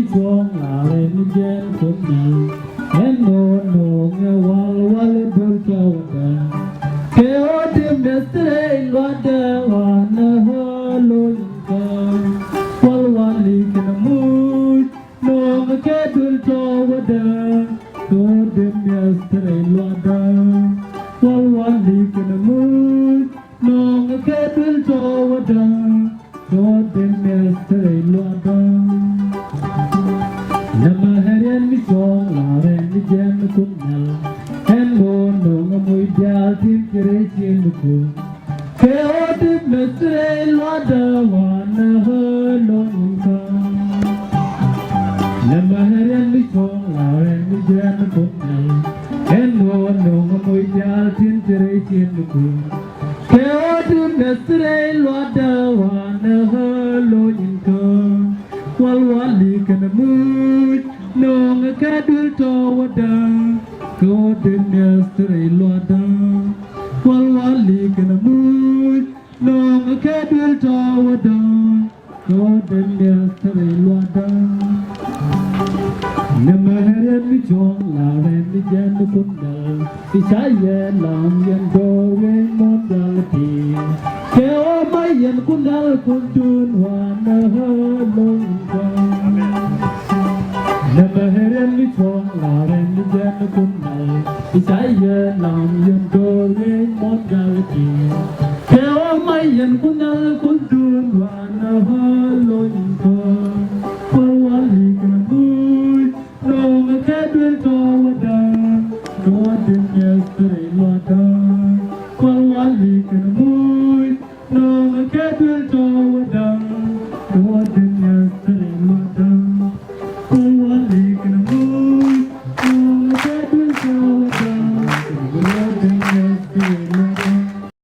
mi chong la le mi jen kum na en no no nge wal wal bul kaw da ke o dim destre lo da wa na ho lo ka wal wal li ken mu no ke dul to wa da ko dim destre lo da wal wal li ken mu no ke dul to wa da ko dim destre lo da Namaharian mi chong la ren mi jen kum na en go no ngui jal tin kere chin ku ke o dim destre lo da wa na ho lo ka Namaharian mi chong la ren mi jen kum na en go no ngui jal tin kere chin ku ke o dim destre lo da wa na ho lo ka wal wal li kana mut no nga ka dul to wada ko dim destre lo da wal wal li kana mut no nga ka dul to wada ko dim destre lo da Namaharian mi chong la ren mi jen kum na Isaya lam yen do wen mon dal ti ke o mai yen kun dal kun dun wa na ho long ka Namaharian mi chong la ren mi jen kum na Isaya lam yen do wen mon dal ti ke o mai yen kun dal kun dun wa na ho long ka wal wal li kan bu no nga ka dul to wa da no dim destre lo da wal wal li kan bu no nga ka dul to wa da no dim destre